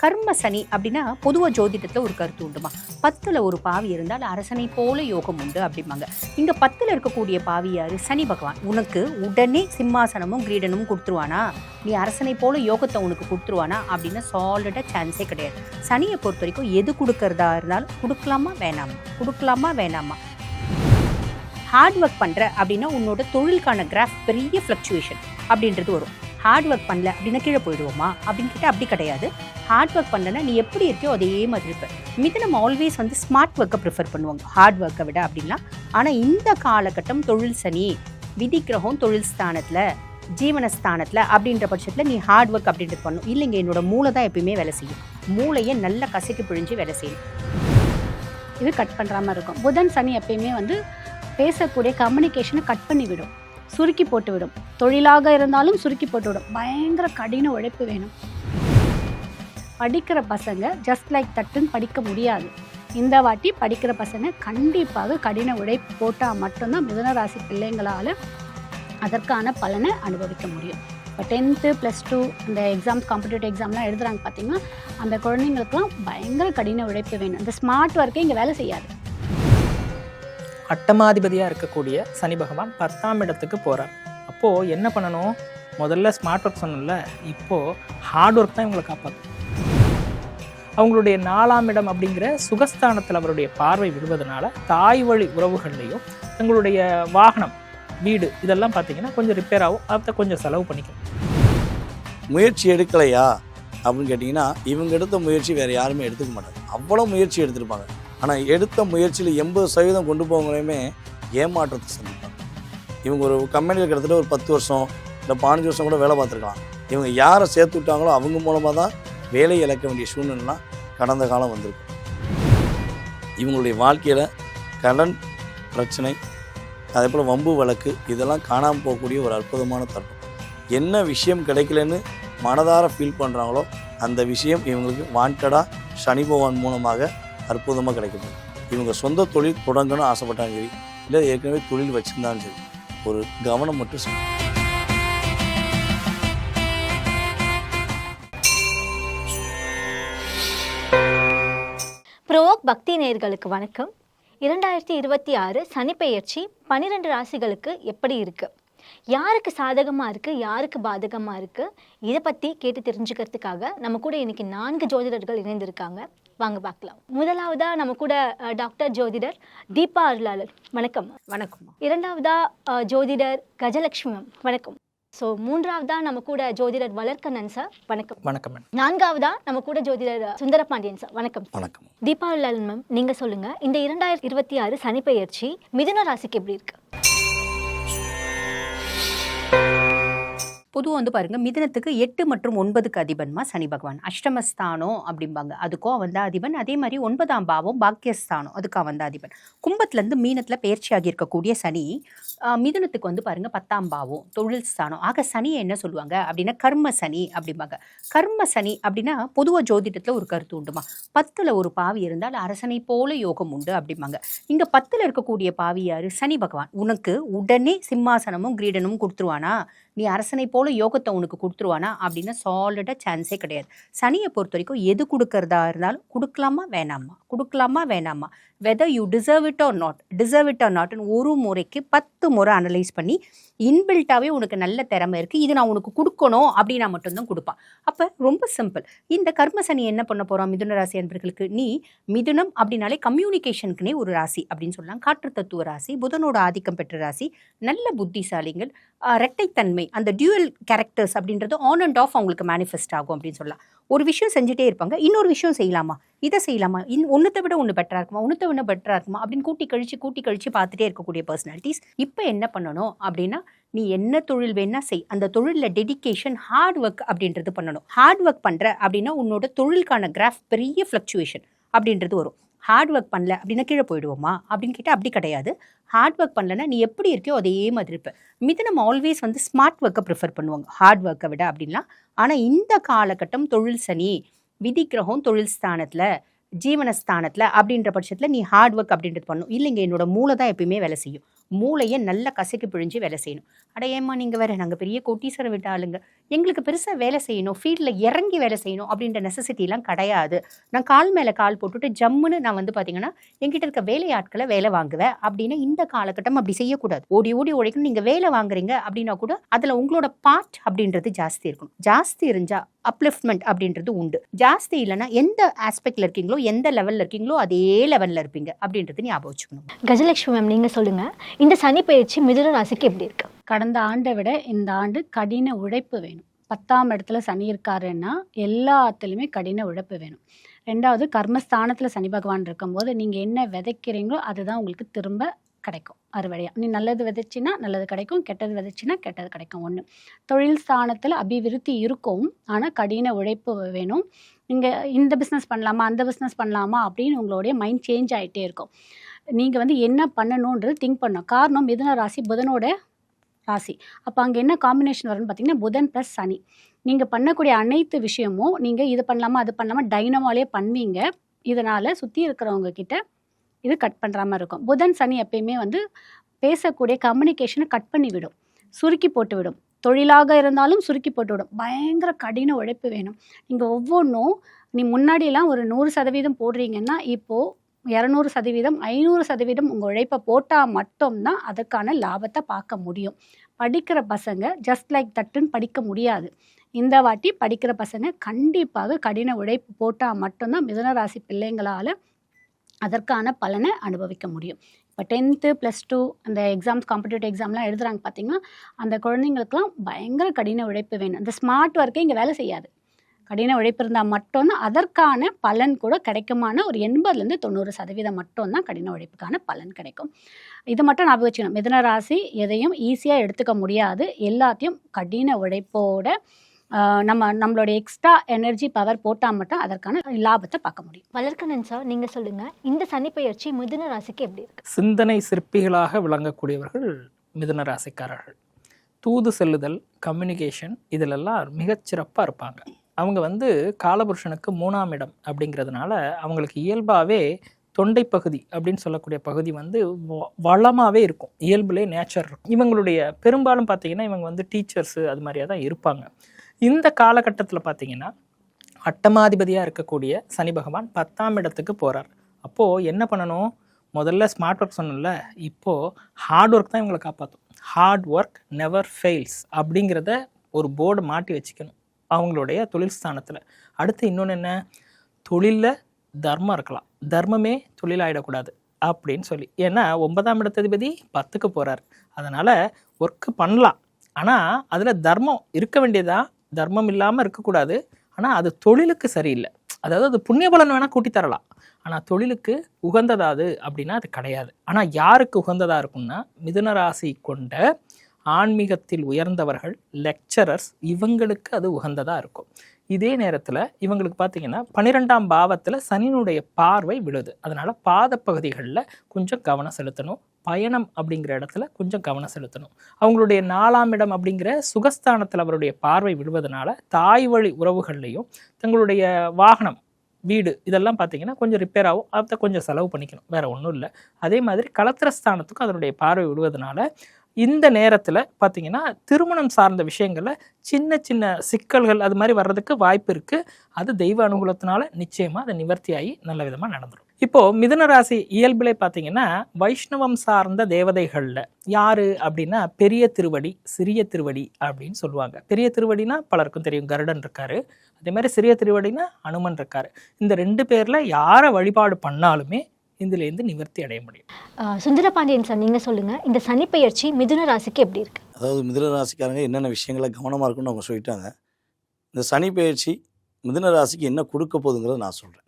கர்ம சனி அப்படின்னா பொதுவாக ஜோதிடத்தில் ஒரு கருத்து உண்டுமா, 10ல் ஒரு பாவி இருந்தால் அரசனை போல யோகம் உண்டு அப்படிம்பாங்க. இங்கே 10ல் இருக்கக்கூடிய பாவி யாரு? சனி பகவான். உனக்கு உடனே சிம்மாசனமும் கிரீடனும் கொடுத்துருவானா, நீ அரசனை போல யோகத்தை உனக்கு கொடுத்துருவானா அப்படின்னு சாலிடாக சான்ஸே கிடையாது. சனியை பொறுத்த வரைக்கும் எது கொடுக்கறதா இருந்தாலும் கொடுக்கலாமா வேணாமா. ஹார்ட் ஒர்க் பண்ணுற அப்படின்னா உன்னோட தொழிலுக்கான கிராஃப் பெரிய ஃப்ளக்சுவேஷன் அப்படின்றது வரும். ஹார்ட் ஒர்க் பண்ணல அப்படின்னா கீழே போயிடுவோமா அப்படின்னு கேட்டால் அப்படி கிடையாது. ஹார்ட் ஒர்க் பண்ணலன்னா நீ எப்படி இருக்கியோ அதே மாதிரி இருப்பேன். மிதுனம் ஆல்வேஸ் ஸ்மார்ட் ஒர்க்கை ப்ரிஃபர் பண்ணுவாங்க ஹார்ட் ஒர்க்கை விட அப்படின்லாம். ஆனால் இந்த காலகட்டம் தொழில் சனி, விதி கிரகம் தொழில் ஸ்தானத்தில், ஜீவனஸ்தானத்தில் அப்படின்ற பட்சத்தில் நீ ஹார்ட் ஒர்க் அப்படின்றது பண்ணணும். இல்லைங்க, என்னோட மூளை தான் எப்பயுமே வேலை செய்யும். மூளையை நல்லா கசக்கி பிழிஞ்சு வேலை செய்யும். இது கட் பண்ணுற மாதிரி இருக்கும். புதன் சனி எப்பயுமே பேசக்கூடிய கம்யூனிகேஷனை கட் பண்ணி விடும், சுருக்கி போட்டு விடும். தொழிலாக இருந்தாலும் சுருக்கி போட்டு விடும். பயங்கர கடின உழைப்பு வேணும். படிக்கிற பசங்க ஜஸ்ட் லைக் தட்டுன்னு படிக்க முடியாது. இந்த வாட்டி படிக்கிற பசங்க கண்டிப்பாக கடின உழைப்பு போட்டால் மட்டும்தான் மிதுன ராசி பிள்ளைங்களால் அதற்கான பலனை அனுபவிக்க முடியும். இப்போ 10th +2 இந்த எக்ஸாம்ஸ், காம்படிட்டிவ் எக்ஸாம்லாம் எழுதுகிறாங்க பார்த்தீங்கன்னா, அந்த குழந்தைங்களுக்குலாம் பயங்கர கடின உழைப்பு வேணும். இந்த ஸ்மார்ட் ஒர்க்கே இங்கே வேலை செய்யாது. அட்டமாதிபதியாக இருக்கக்கூடிய சனி பகவான் 10ஆம் இடத்துக்கு போகிறார். அப்போது என்ன பண்ணணும்? முதல்ல ஸ்மார்ட் ஒர்க் சொன்னோம்ல, இப்போது ஹார்ட் ஒர்க் தான் இவங்களை காப்பாற்றும். அவங்களுடைய 4ஆம் இடம் அப்படிங்கிற சுகஸ்தானத்தில் அவருடைய பார்வை விடுவதனால தாய் வழி உறவுகள்லையும் தங்களுடைய வாகனம், வீடு இதெல்லாம் பார்த்தீங்கன்னா கொஞ்சம் ரிப்பேர் ஆகும். அதை கொஞ்சம் செலவு பண்ணிக்கணும். முயற்சி எடுக்கலையா அப்படின்னு கேட்டிங்கன்னா, இவங்க எடுத்த முயற்சி வேறு யாருமே எடுத்துக்க மாட்டாங்க. அவ்வளோ முயற்சி எடுத்திருப்பாங்க. ஆனால் எடுத்த முயற்சியில் 80% கொண்டு போகவங்களையுமே ஏமாற்றத்தை சந்திப்பாங்க. இவங்க ஒரு கம்பெனியில் கிட்டத்தட்ட ஒரு 10 வருஷம் இல்லை 15 வருஷம் கூட வேலை பார்த்துருக்கலாம். இவங்க யாரை சேர்த்து விட்டாங்களோ அவங்க மூலமாக தான் வேலையை இழக்க வேண்டிய சூழ்நிலைலாம் கடந்த காலம் வந்திருக்கு. இவங்களுடைய வாழ்க்கையில் கடன் பிரச்சனை, அதே போல் வம்பு வழக்கு இதெல்லாம் காணாமல் போகக்கூடிய ஒரு அற்புதமான தருணம். என்ன விஷயம் கிடைக்கலன்னு மனதார ஃபீல் பண்ணுறாங்களோ அந்த விஷயம் இவங்களுக்கு வாண்டடாக சனி பகவான் மூலமாக அற்புதமாக கிடைக்குது. இவங்க சொந்த தொழில் தொடங்கணும்னு ஆசைப்பட்டாலும் சரி, இல்லை ஏற்கனவே தொழில் வச்சுருந்தாலும் சரி, ஒரு கவனம் மட்டும் செய்யும். ப்ரோவோக் பக்தி நேயர்களுக்கு வணக்கம். 2026 சனிப்பெயர்ச்சி 12 ராசிகளுக்கு எப்படி இருக்குது, யாருக்கு சாதகமாக இருக்குது, யாருக்கு பாதகமாக இருக்குது, இதை பற்றி கேட்டு தெரிஞ்சுக்கிறதுக்காக நம்ம கூட இன்றைக்கி 4 ஜோதிடர்கள் இணைந்திருக்காங்க. வாங்க பார்க்கலாம். முதலாவதாக நம்ம கூட டாக்டர் ஜோதிடர் தீபா அருளாளர், வணக்கம். வணக்கம். இரண்டாவதாக ஜோதிடர் கஜலட்சுமி மேம், வணக்கம். ஸோ மூன்றாவதாக நம்ம கூட ஜோதிடர் வளர்க்கண்ணன் சார், வணக்கம். வணக்கம். நான்காவதாக நம்ம கூட ஜோதிடர் சுந்தரபாண்டியன் சார், வணக்கம். வணக்கம். தீபா அருளாளர் மேம், நீங்கள் சொல்லுங்கள், இந்த 2026 சனிப்பெயர்ச்சி மிதுன ராசிக்கு எப்படி இருக்குது? பொதுவாக பாருங்க, மிதுனத்துக்கு 8 மற்றும் 9க்கு அதிபன்மா சனி பகவான். அஷ்டமஸ்தானம் அப்படிம்பாங்க, அதுக்கும் அவன் தான் அதிபன். அதே மாதிரி 9ஆம் பாவம் பாக்கியஸ்தானம், அதுக்கு அவன் தான் அதிபன். கும்பத்துலேருந்து மீனத்தில் பயிற்சியாகி இருக்கக்கூடிய சனி மிதுனத்துக்கு பாருங்க 10ஆம் பாவம் தொழில் ஸ்தானம். ஆக சனியை என்ன சொல்லுவாங்க அப்படின்னா கர்ம சனி அப்படிம்பாங்க. கர்ம சனி அப்படின்னா பொதுவாக ஜோதிடத்தில் ஒரு கருத்து உண்டுமா, 10ல் ஒரு பாவி இருந்தால் அரசனை போல யோகம் உண்டு அப்படிம்பாங்க. இங்கே 10ல் இருக்கக்கூடிய பாவி யாரு? சனி பகவான். உனக்கு உடனே சிம்மாசனமும் கிரீடனும் கொடுத்துருவானா, நீ அரசனை போல யோகத்தை உனக்கு கொடுத்துருவானா அப்படின்னு சாலிடாக சான்ஸே கிடையாது. சனியை பொறுத்த வரைக்கும் எது கொடுக்கறதா இருந்தாலும் கொடுக்கலாமா வேணாமா, whether you deserve it or நாட்னு ஒரு முறைக்கு 10 முறை அனலைஸ் பண்ணி இன்பில்ட்டாகவே உனக்கு நல்ல திறமை இருக்குது, இது நான் உனக்கு கொடுக்கணும் அப்படின்னா மட்டும்தான் கொடுப்பான். அப்போ ரொம்ப சிம்பிள். இந்த கர்ம சனி என்ன பண்ண போகிறான் மிதுன ராசி அன்பர்களுக்கு? நீ மிதுனம் அப்படின்னாலே கம்யூனிகேஷனுக்குனே ஒரு ராசி அப்படின்னு சொல்லலாம். காற்று தத்துவ ராசி, புதனோட ஆதிக்கம் பெற்ற ராசி, நல்ல புத்திசாலிகள், ரெட்டைத்தன்மை, அந்த டியூவல் கேரக்டர்ஸ் அப்படின்றது ஆன் அண்ட் ஆஃப் அவங்களுக்கு மேனிஃபெஸ்ட் ஆகும் அப்படின்னு சொல்லலாம். ஒரு விஷயம் செஞ்சுட்டே இருப்பாங்க, இன்னொரு விஷயம் செய்யலாமா, இதை செய்யலாமா, ஒன்றத்தை விட ஒன்று பெட்டராக இருக்குமா, ஒன்றத்தை விட பெட்டராக இருக்குமா அப்படின்னு கூட்டி கழிச்சு பார்த்துட்டே இருக்கக்கூடிய பர்சனாலிட்டிஸ். இப்போ என்ன பண்ணணும் அப்படின்னா, நீ என்ன தொழில் வேணா செய், அந்த தொழிலில் டெடிகேஷன், ஹார்ட் ஒர்க் அப்படின்றது பண்ணணும். ஹார்ட் ஒர்க் பண்ணுற அப்படின்னா உன்னோட தொழிலுக்கான கிராஃப் பெரிய ஃப்ளக்சுவேஷன் அப்படின்றது வரும். ஹார்ட் ஒர்க் பண்ணல அப்படின்னா கீழே போயிடுவோமா அப்படின்னு கேட்டால் அப்படி கிடையாது. ஹார்ட் ஒர்க் பண்ணலன்னா நீ எப்படி இருக்கியோ அதே மாதிரி இருப்பேன். மிதுனம் ஆல்வேஸ் ஸ்மார்ட் ஒர்க்கை ப்ரிஃபர் பண்ணுவாங்க ஹார்ட் ஒர்க்கை விட அப்படின்லாம். ஆனால் இந்த காலகட்டம் தொழில் சனி, விதி கிரகம் தொழில் ஸ்தானத்தில், ஜீவனஸ்தானத்தில் அப்படின்ற பட்சத்தில் நீ ஹார்ட் ஒர்க் அப்படின்றது பண்ணணும். இல்லைங்க, என்னோட மூளை தான் எப்பயுமே வேலை செய்யும். மூளையை நல்லா கசக்கி பிழிஞ்சு வேலை செய்யணும். அட ஏம்மா நீங்கள் வேறு, நாங்கள் பெரிய கோட்டீஸ்வரம் விட்ட ஆளுங்க, எங்களுக்கு பெருசாக வேலை செய்யணும், ஃபீல்டில் இறங்கி வேலை செய்யணும் அப்படின்ற நெசசிட்டிலாம் கிடையாது. நான் கால் மேலே கால் போட்டுட்டு ஜம்முன்னு நான் வந்து பார்த்தீங்கன்னா என்கிட்ட இருக்க வேலையாட்களை வேலை வாங்குவேன் அப்படின்னு இந்த காலகட்டம் அப்படி செய்யக்கூடாது. ஓடி ஓடி உழைக்கணும். நீங்கள் வேலை வாங்குறீங்க அப்படின்னா கூட அதில் உங்களோட பார்ட் அப்படின்றது ஜாஸ்தி இருக்கணும். ஜாஸ்தி இருந்தால் அப்லிஃப்ட்மெண்ட் அப்படின்றது உண்டு. ஜாஸ்தி இல்லைன்னா எந்த ஆஸ்பெக்ட்ல இருக்கீங்களோ, எந்த லெவலில் இருக்கீங்களோ அதே லெவலில் இருப்பீங்க அப்படின்றது ஞாபகம் வச்சுக்கணும். கஜலட்சுமி மேம், நீங்கள் சொல்லுங்கள், இந்த சனி பயிற்சி மிதுன ராசிக்கு எப்படி இருக்கு? கடந்த ஆண்டை விட இந்த ஆண்டு கடின உழைப்பு வேணும். 10ஆம் இடத்துல சனி இருக்காருன்னா எல்லாத்துலேயுமே கடின உழைப்பு வேணும். 2வது கர்மஸ்தானத்தில் சனி பகவான் இருக்கும்போது நீங்கள் என்ன விதைக்கிறீங்களோ அதுதான் உங்களுக்கு திரும்ப கிடைக்கும் அறுவடையாக. நீ நல்லது விதைச்சின்னா நல்லது கிடைக்கும், கெட்டது விதைச்சின்னா கெட்டது கிடைக்கும். ஒன்று, தொழில் ஸ்தானத்தில் அபிவிருத்தி இருக்கும், ஆனால் கடின உழைப்பு வேணும். நீங்கள் இந்த பிஸ்னஸ் பண்ணலாமா, அந்த பிஸ்னஸ் பண்ணலாமா அப்படின்னு உங்களுடைய மைண்ட் சேஞ்ச் ஆகிட்டே இருக்கும். நீங்கள் வந்து என்ன பண்ணணுன்றது திங்க் பண்ணணும். காரணம் மிதுன ராசி புதனோட ராசி. அப்போ அங்கே என்ன காம்பினேஷன் வரும்னு பார்த்தீங்கன்னா புதன் ப்ளஸ் சனி. நீங்கள் பண்ணக்கூடிய அனைத்து விஷயமும் நீங்கள் இது பண்ணலாமா அது பண்ணலாமா டைனமாலே பண்ணுவீங்க. இதனால் சுற்றி இருக்கிறவங்க கிட்ட இது கட் பண்ணுற மாதிரி இருக்கும். புதன் சனி எப்பயுமே வந்து பேசக்கூடிய கம்யூனிகேஷனை கட் பண்ணி விடும், சுருக்கி போட்டு விடும். தொழிலாக இருந்தாலும் சுருக்கி போட்டு விடும். பயங்கர கடின உழைப்பு வேணும். நீங்கள் ஒவ்வொன்றும் நீ முன்னாடியெல்லாம் ஒரு 100% போடுறீங்கன்னா இப்போது 200%, 500% உங்கள் உழைப்பை போட்டால் மட்டும்தான் அதற்கான லாபத்தை பார்க்க முடியும். படிக்கிற பசங்க ஜஸ்ட் லைக் தட்டுன்னு படிக்க முடியாது. இந்த வாட்டி படிக்கிற பசங்க கண்டிப்பாக கடின உழைப்பு போட்டால் மட்டும்தான் மிதுனராசி பிள்ளைங்களால் அதற்கான பலனை அனுபவிக்க முடியும். இப்போ 10th +2 அந்த எக்ஸாம்ஸ், காம்படிட்டிவ் எக்ஸாம்லாம் எழுதுகிறாங்க பார்த்தீங்கன்னா, அந்த குழந்தைங்களுக்குலாம் பயங்கர கடின உழைப்பு வேணும். இந்த ஸ்மார்ட் ஒர்க்கே இங்கே வேலை செய்யாது. கடின உழைப்பு இருந்தால் மட்டும்தான் அதற்கான பலன் கூட கிடைக்குமான. ஒரு 80-90% மட்டும்தான் கடின உழைப்புக்கான பலன் கிடைக்கும். இது மட்டும் ஞாபகம் வச்சுக்கணும். மிதுன ராசி எதையும் ஈஸியாக எடுத்துக்க முடியாது. எல்லாத்தையும் கடின உழைப்போட நம்மளுடைய எக்ஸ்ட்ரா எனர்ஜி பவர் போட்டால் மட்டும் அதற்கான லாபத்தை பார்க்க முடியும். வளர்க்கணன் சார், நீங்கள் சொல்லுங்கள், இந்த சனி பயிற்சி மிதுன ராசிக்கு எப்படி இருக்கு? சிந்தனை சிற்பிகளாக விளங்கக்கூடியவர்கள் மிதுன ராசிக்காரர்கள். தூது செல்லுதல், கம்யூனிகேஷன் இதிலெல்லாம் மிகச்சிறப்பாக இருப்பாங்க. அவங்க வந்து காலபுருஷனுக்கு 3ஆம் இடம் அப்படிங்கிறதுனால அவங்களுக்கு இயல்பாகவே தொண்டை பகுதி அப்படின்னு சொல்லக்கூடிய பகுதி வந்து வளமாகவே இருக்கும். இயல்புலே நேச்சர் இருக்கும். இவங்களுடைய பெரும்பாலும் பார்த்தீங்கன்னா இவங்க வந்து டீச்சர்ஸு அது மாதிரியாக தான் இருப்பாங்க. இந்த காலகட்டத்தில் பார்த்தீங்கன்னா அட்டமாதிபதியாக இருக்கக்கூடிய சனி பகவான் 10ஆம் இடத்துக்கு போகிறார். அப்போது என்ன பண்ணணும்? முதல்ல ஸ்மார்ட் ஒர்க் சொன்னல, இப்போது ஹார்ட் ஒர்க் தான் இவங்களை காப்பாற்றும். ஹார்ட் ஒர்க் நெவர் ஃபெயில்ஸ் அப்படிங்கிறத ஒரு போர்டு மாட்டி வச்சுக்கணும் அவங்களுடைய தொழில் ஸ்தானத்தில். அடுத்து இன்னொன்று என்ன? தொழிலில் தர்மம் இருக்கலாம், தர்மமே தொழிலாயிடக்கூடாது அப்படின்னு சொல்லி. ஏன்னா 9ஆம் இடத்ததிபதி 10க்கு போகிறார். அதனால் ஒர்க்கு பண்ணலாம், ஆனால் அதில் தர்மம் இருக்க வேண்டியதா, தர்மம் இல்லாமல் இருக்கக்கூடாது. ஆனால் அது தொழிலுக்கு சரியில்லை. அதாவது அது புண்ணிய பலன் வேணால் கூட்டி தரலாம், ஆனால் தொழிலுக்கு உகந்ததாது அப்படின்னா அது கிடையாது. ஆனால் யாருக்கு உகந்ததாக இருக்கும்னா மிதுன ராசி கொண்ட ஆன்மீகத்தில் உயர்ந்தவர்கள், லெக்சரர்ஸ், இவங்களுக்கு அது உகந்ததாக இருக்கும். இதே நேரத்தில் இவங்களுக்கு பார்த்தீங்கன்னா 12ஆம் பாவத்தில் சனியினுடைய பார்வை விழுது. அதனால் பாதப்பகுதிகளில் கொஞ்சம் கவனம் செலுத்தணும். பயணம் அப்படிங்கிற இடத்துல கொஞ்சம் கவனம் செலுத்தணும். அவங்களுடைய 4ஆம் இடம் அப்படிங்கிற சுகஸ்தானத்தில் அவருடைய பார்வை விழுவதனால தாய் வழி உறவுகள்லையும் தங்களுடைய வாகனம், வீடு இதெல்லாம் பார்த்தீங்கன்னா கொஞ்சம் ரிப்பேர் ஆகும். அதை கொஞ்சம் செலவு பண்ணிக்கணும், வேறு ஒன்றும் இல்லை. அதே மாதிரி களத்திரஸ்தானத்துக்கும் அதனுடைய பார்வை விழுவதனால இந்த நேரத்தில் பார்த்தீங்கன்னா திருமணம் சார்ந்த விஷயங்களில் சின்ன சின்ன சிக்கல்கள் அது மாதிரி வர்றதுக்கு வாய்ப்பு இருக்குது. அது தெய்வ அனுகூலத்தினால நிச்சயமாக அது நிவர்த்தியாகி நல்ல விதமாக நடந்துடும். இப்போது மிதுன ராசி இயல்பிலே பார்த்தீங்கன்னா வைஷ்ணவம் சார்ந்த தேவதைகளில் யார் அப்படின்னா பெரிய திருவடி, சிறிய திருவடி அப்படின்னு சொல்லுவாங்க. பெரிய திருவடினா பலருக்கும் தெரியும், கருடன் இருக்காரு. அதே மாதிரி சிறிய திருவடினா அனுமன் இருக்காரு. இந்த 2 பேரில் யாரை வழிபாடு பண்ணாலுமே இதுலேருந்து நிவர்த்தி அடைய முடியும். சுந்தரபாண்டியன் சார், நீங்கள் சொல்லுங்கள், இந்த சனி பயிற்சி மிதுன ராசிக்கு எப்படி இருக்குது? அதாவது மிதுன ராசிக்காரங்க என்னென்ன விஷயங்களை கவனமாக இருக்குன்னு அவங்க சொல்லிட்டாங்க. இந்த சனி பயிற்சி மிதுன ராசிக்கு என்ன கொடுக்க போகுதுங்கிறத நான் சொல்கிறேன்.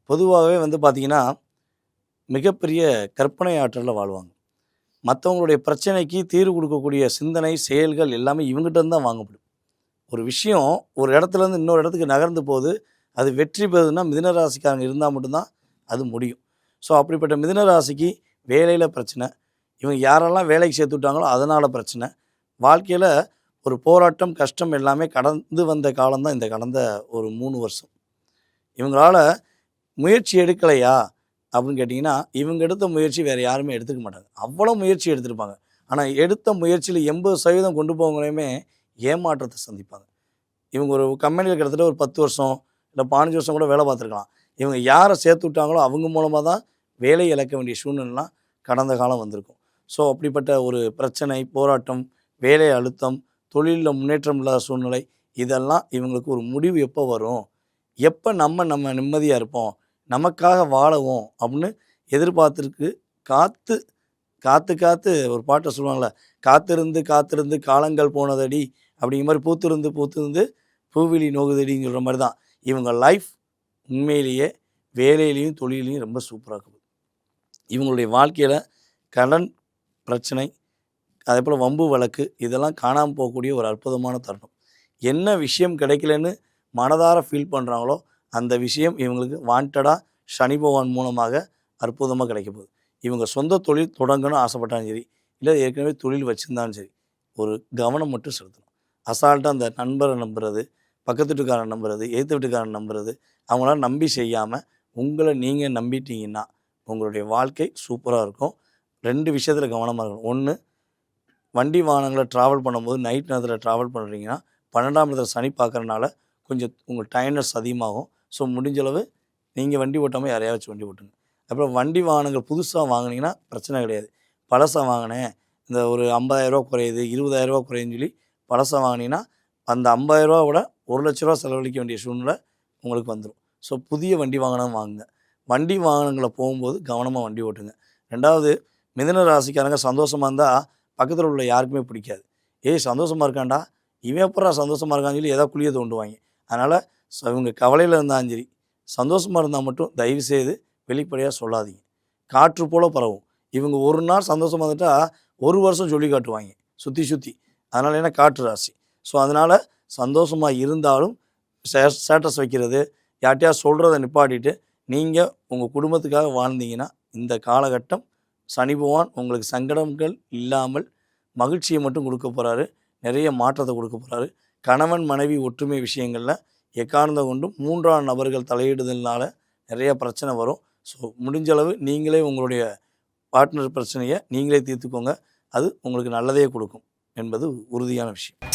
பொதுவாகவே வந்து பார்த்திங்கன்னா மிகப்பெரிய கற்பனை ஆற்றலில் வாழ்வாங்க. மற்றவங்களுடைய பிரச்சனைக்கு தீர்வு கொடுக்கக்கூடிய சிந்தனை, செயல்கள் எல்லாமே இவங்ககிட்ட தான் வாங்கப்படும். ஒரு விஷயம் ஒரு இடத்துலேருந்து இன்னொரு இடத்துக்கு நகர்ந்து போகுது, அது வெற்றி பெறுதுன்னா மிதுன ராசிக்காரங்க இருந்தால் மட்டும்தான் அது முடியும். ஸோ அப்படிப்பட்ட மிதுன ராசிக்கு வேலையில் பிரச்சனை, இவங்க யாரெல்லாம் வேலைக்கு சேர்த்து விட்டாங்களோ அதனால் பிரச்சனை, வாழ்க்கையில் ஒரு போராட்டம், கஷ்டம் எல்லாமே கடந்து வந்த காலம்தான் இந்த கடந்த ஒரு 3 வருஷம். இவங்களால் முயற்சி எடுக்கலையா அப்படின்னு கேட்டிங்கன்னா இவங்க எடுத்த முயற்சி வேறு யாருமே எடுத்துக்க மாட்டாங்க. அவ்வளோ முயற்சி எடுத்திருப்பாங்க. ஆனால் எடுத்த முயற்சியில் 80% கொண்டு போகங்களையுமே ஏமாற்றத்தை சந்திப்பாங்க. இவங்க ஒரு கம்பெனியில் கிட்டத்தட்ட ஒரு 10 வருஷம் இல்லை 15 வருஷம் கூட வேலை பார்த்துருக்கலாம். இவங்க யாரை சேர்த்து விட்டாங்களோ அவங்க மூலமாக தான் வேலையை இழக்க வேண்டிய சூழ்நிலைலாம் கடந்த காலம் வந்திருக்கும். ஸோ அப்படிப்பட்ட ஒரு பிரச்சனை, போராட்டம், வேலை அழுத்தம், தொழிலில் முன்னேற்றம் இல்லாத சூழ்நிலை, இதெல்லாம் இவங்களுக்கு ஒரு முடிவு எப்போ வரும், எப்போ நம்ம நிம்மதியாக இருப்போம், நமக்காக வாழவும் அப்படின்னு எதிர்பார்த்துருக்கு. காத்து காத்து காத்து ஒரு பாட்டை சொல்லுவாங்களே, காத்திருந்து காத்திருந்து காலங்கள் போனதடி அப்படிங்கிற மாதிரி, பூத்திருந்து பூத்திருந்து பூவிலி நோகுதடின்னு சொல்கிற மாதிரி தான் இவங்க லைஃப் உண்மையிலேயே வேலையிலையும் தொழிலையும் ரொம்ப சூப்பராக இருக்குது. இவங்களுடைய வாழ்க்கையில் கடன் பிரச்சனை, அதே போல் வம்பு வழக்கு, இதெல்லாம் காணாமல் போகக்கூடிய ஒரு அற்புதமான தருணம். என்ன விஷயம் கிடைக்கலன்னு மனதார ஃபீல் பண்ணுறாங்களோ அந்த விஷயம் இவங்களுக்கு வாண்டடாக சனி பகவான் மூலமாக அற்புதமாக கிடைக்க போகுது. இவங்க சொந்த தொழில் தொடங்கணும்னு ஆசைப்பட்டாலும் சரி, இல்லை ஏற்கனவே தொழில் வச்சுருந்தாலும் சரி, ஒரு கவனம் மட்டும் செலுத்தணும். அசால்ட்டாக அந்த நண்பரை நம்புறது, பக்கத்து வீட்டுக்காரன் நம்புறது, எதிர்த்து வீட்டுக்காரன் நம்புறது, அவங்களால நம்பி செய்யாமல் உங்களை நீங்கள் நம்பிட்டீங்கன்னா உங்களுடைய வாழ்க்கை சூப்பராக இருக்கும். 2 விஷயத்தில் கவனமாக இருக்கணும். ஒன்று, வண்டி வாகனங்களை ட்ராவல் பண்ணும்போது நைட் நேரத்தில் ட்ராவல் பண்ணுறீங்கன்னா 12ஆம் இடத்துல சனி பார்க்குறனால கொஞ்சம் உங்கள் டயர்னஸ் அதிகமாகும். ஸோ முடிஞ்சளவு நீங்கள் வண்டி ஓட்டாமல் யாரையாச்சும் வண்டி ஓட்டுங்க. அப்புறம் வண்டி வாகனங்கள் புதுசாக வாங்கினீங்கன்னா பிரச்சனை கிடையாது. பழசாக வாங்கினேன், இந்த ஒரு 50,000 குறையுது, 20,000 குறையுதுன்னு சொல்லி பழசாக வாங்கினீங்கன்னா அந்த 50,000 விட 1,00,000 செலவழிக்க வேண்டிய சூழ்நிலை உங்களுக்கு வந்துடும். ஸோ புதிய வண்டி வாகனம் வாங்குங்க. வண்டி வாகனங்களை போகும்போது கவனமாக வண்டி ஓட்டுங்க. 2வது, மிதுன ராசிக்காரங்க சந்தோஷமாக இருந்தால் பக்கத்தில் உள்ள யாருக்குமே பிடிக்காது. சந்தோஷமாக இருக்காண்டா, இவன் எப்படா சந்தோஷமாக இருக்கான்னு சொல்லி ஏதாவது குழியை தோண்டுவாங்க. அதனால் இவங்க கவலையில் இருந்தாலும் சரி, சந்தோஷமாக இருந்தால் மட்டும் தயவுசெய்து வெளிப்படையாக சொல்லாதீங்க. காற்று போல் பரவும். இவங்க ஒரு நாள் சந்தோஷமாக இருந்துட்டால் 1 வருஷம் சொல்லி காட்டுவாங்க சுற்றி. அதனால் என்ன, காற்று ராசி. ஸோ அதனால் சந்தோஷமாக இருந்தாலும் ஸ்டேட்டஸ் வைக்கிறது, யார்கிட்டயா சொல்கிறத நிப்பாட்டிட்டு நீங்கள் உங்கள் குடும்பத்துக்காக வாழ்ந்தீங்கன்னா இந்த காலகட்டம் சனி பகவான் உங்களுக்கு சங்கடங்கள் இல்லாமல் மகிழ்ச்சியை மட்டும் கொடுக்க போகிறாரு. நிறைய மாற்றத்தை கொடுக்க போகிறாரு. கணவன் மனைவி ஒற்றுமை விஷயங்களில் எக்காரணத்தை கொண்டும் 3ஆம் நபர்கள் தலையிடுதல்னால நிறைய பிரச்சனை வரும். ஸோ முடிஞ்சளவு நீங்களே உங்களுடைய பார்ட்னர் பிரச்சனையை நீங்களே தீர்த்துக்கோங்க. அது உங்களுக்கு நல்லதே கொடுக்கும் என்பது உறுதியான விஷயம்.